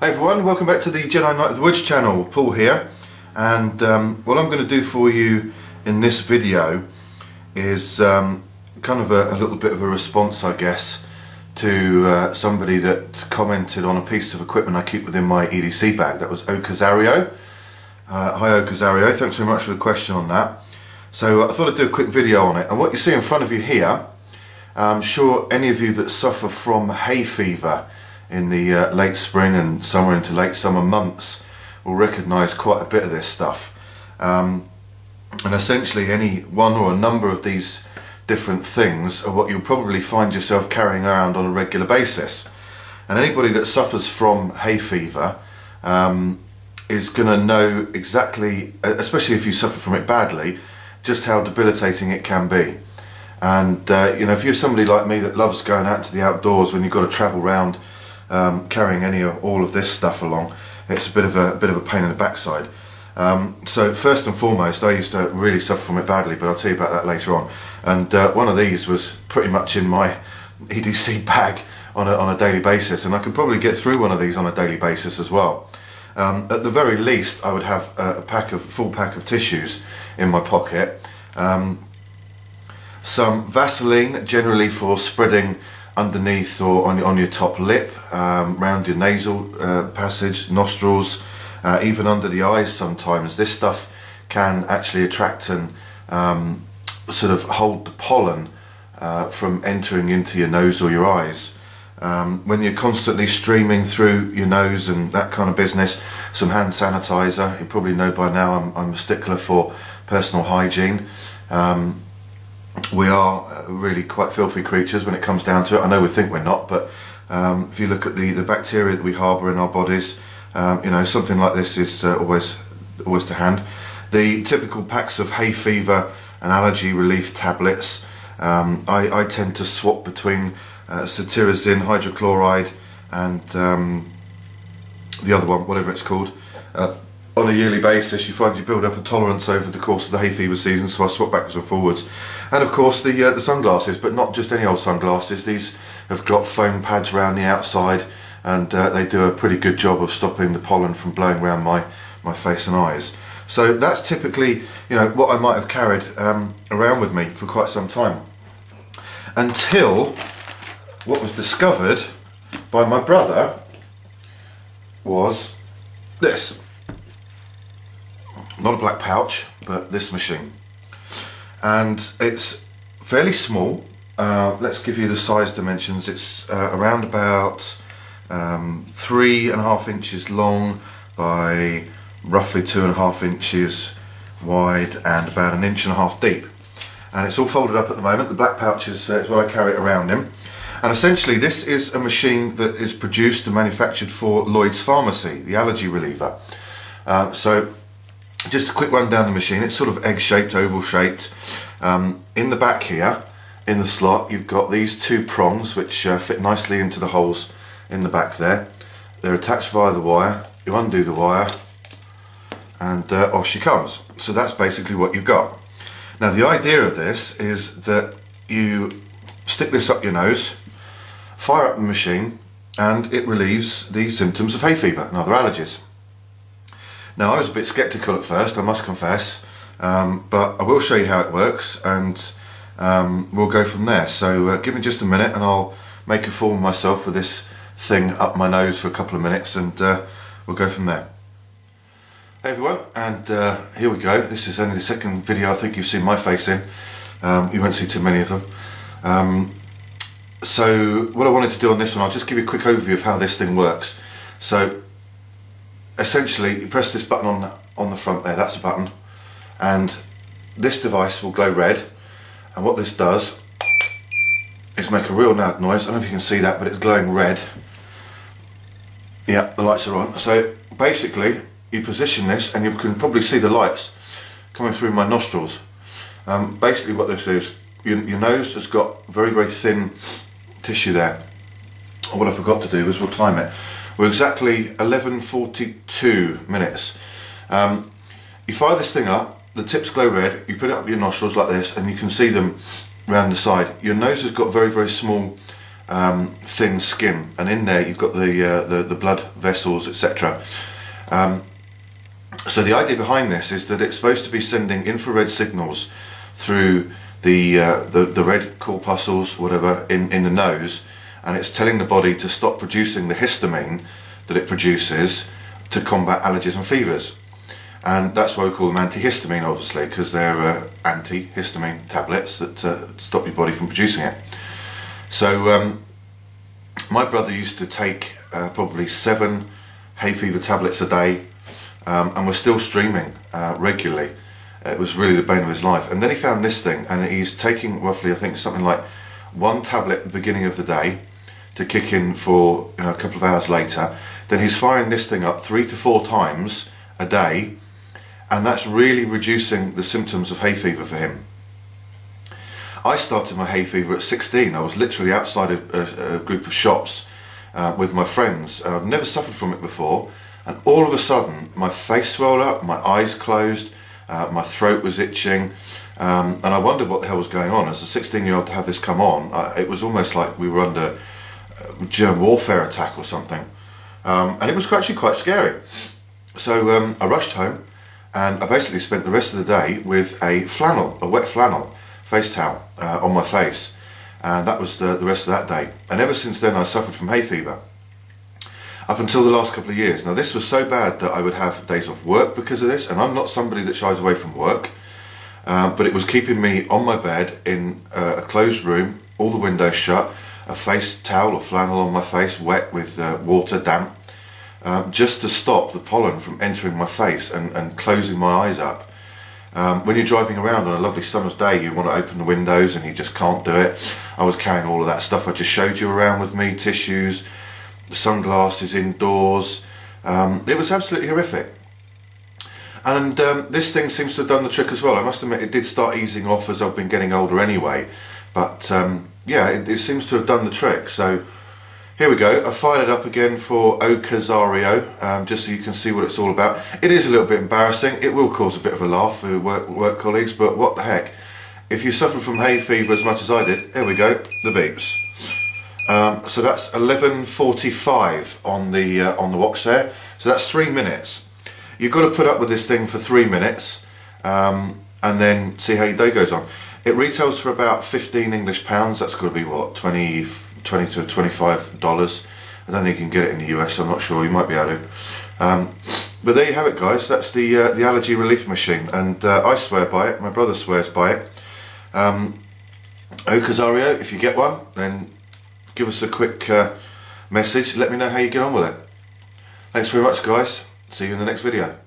Hey everyone, welcome back to the Jedi Knight of the Woods channel. Paul here, and what I'm going to do for you in this video is kind of a little bit of a response, I guess, to somebody that commented on a piece of equipment I keep within my EDC bag. That was Okazario. Hi Okazario, thanks very much for the question on that. So I thought I'd do a quick video on it, and what you see in front of you here, I'm sure any of you that suffer from hay fever in the late spring and summer into late summer months will recognise quite a bit of this stuff. And essentially any one or a number of these different things are what you'll probably find yourself carrying around on a regular basis. And anybody that suffers from hay fever is going to know exactly, especially if you suffer from it badly, just how debilitating it can be. And you know, if you're somebody like me that loves going out to the outdoors when you've got to travel around carrying any or all of this stuff along, it's a bit of a pain in the backside. So first and foremost, I used to really suffer from it badly, but I'll tell you about that later on. And one of these was pretty much in my EDC bag on a daily basis, and I could probably get through one of these on a daily basis as well. At the very least, I would have a full pack of tissues in my pocket, some Vaseline, generally for spreading underneath or on your top lip, round your nasal passage, nostrils, even under the eyes sometimes. This stuff can actually attract and sort of hold the pollen from entering into your nose or your eyes. When you're constantly streaming through your nose and that kind of business, some hand sanitizer. You probably know by now I'm a stickler for personal hygiene. We are really quite filthy creatures when it comes down to it. I know we think we're not, but if you look at the bacteria that we harbour in our bodies, you know, something like this is always to hand. The typical packs of hay fever and allergy relief tablets, I tend to swap between cetirizine, hydrochloride, and the other one, whatever it's called. On a yearly basis, you find you build up a tolerance over the course of the hay fever season, so I swap backwards and forwards. And of course the sunglasses, but not just any old sunglasses. These have got foam pads around the outside, and they do a pretty good job of stopping the pollen from blowing around my face and eyes. So that's typically, you know, what I might have carried around with me for quite some time, until what was discovered by my brother was this. Not a black pouch, but this machine. And it's fairly small. Let's give you the size dimensions. It's around about 3.5 inches long by roughly 2.5 inches wide and about 1.5 inches deep. And it's all folded up at the moment. The black pouch is what I carry it around in. And essentially this is a machine that is produced and manufactured for Lloyd's Pharmacy, the allergy reliever. So just a quick run down the machine. It's sort of egg-shaped, oval-shaped. In the back here, in the slot, you've got these two prongs which fit nicely into the holes in the back there. They're attached via the wire. You undo the wire, and off she comes. So that's basically what you've got. Now the idea of this is that you stick this up your nose, fire up the machine, and it relieves the symptoms of hay fever and other allergies. Now I was a bit sceptical at first, I must confess, but I will show you how it works, and we'll go from there. So give me just a minute and I'll make a fool of myself with this thing up my nose for a couple of minutes, and we'll go from there. Hey everyone, and here we go. This is only the second video I think you've seen my face in. You won't see too many of them. So what I wanted to do on this one, I'll just give you a quick overview of how this thing works. So essentially you press this button on the front there, that's a button, and this device will glow red, and what this does is make a real loud noise. I don't know if you can see that, but it's glowing red. Yeah, the lights are on. So basically you position this and you can probably see the lights coming through my nostrils. Basically what this is, your nose has got very thin tissue there. And what I forgot to do was we'll time it. We're exactly 11:42 minutes. You fire this thing up, the tips glow red, you put it up your nostrils like this, and you can see them around the side. Your nose has got very small thin skin, and in there you've got the blood vessels, etc. So the idea behind this is that it's supposed to be sending infrared signals through the red corpuscles, whatever, in the nose, and it's telling the body to stop producing the histamine that it produces to combat allergies and fevers. And that's why we call them antihistamine, obviously, because they're antihistamine tablets that stop your body from producing it. So my brother used to take probably 7 hay fever tablets a day, and we're still streaming regularly. It was really the bane of his life. And then he found this thing, and he's taking roughly, I think, something like 1 tablet at the beginning of the day to kick in for a couple of hours later. Then he's firing this thing up 3 to 4 times a day, and that's really reducing the symptoms of hay fever for him. I started my hay fever at 16. I was literally outside a group of shops with my friends, and I've never suffered from it before, and all of a sudden my face swelled up, my eyes closed, my throat was itching, and I wondered what the hell was going on. As a 16-year-old to have this come on, it was almost like we were under a germ warfare attack or something, and it was actually quite scary. So I rushed home, and I basically spent the rest of the day with a wet flannel face towel on my face, and that was the rest of that day. And ever since then I suffered from hay fever up until the last couple of years. Now this was so bad that I would have days off work because of this, and I'm not somebody that shies away from work, but it was keeping me on my bed in a closed room, all the windows shut, a face towel or flannel on my face, wet with water, damp, just to stop the pollen from entering my face and closing my eyes up. When you're driving around on a lovely summer's day, you want to open the windows and you just can't do it. I was carrying all of that stuff I just showed you around with me, tissues, sunglasses indoors. It was absolutely horrific. And this thing seems to have done the trick as well. I must admit, it did start easing off as I've been getting older anyway, but yeah, it seems to have done the trick. So here we go. I fired it up again for Ocasario, just so you can see what it's all about. It is a little bit embarrassing. It will cause a bit of a laugh for work colleagues, but what the heck. If you suffer from hay fever as much as I did, here we go, the beeps. So that's 11:45 on the watch there. So that's 3 minutes. You've got to put up with this thing for 3 minutes, and then see how your day goes on. It retails for about 15 English pounds. That's got to be what, 20 to $25. I don't think you can get it in the US. I'm not sure. You might be able to. But there you have it, guys. That's the allergy relief machine, and I swear by it. My brother swears by it. Ocasario, if you get one, then give us a quick message. Let me know how you get on with it. Thanks very much, guys. See you in the next video.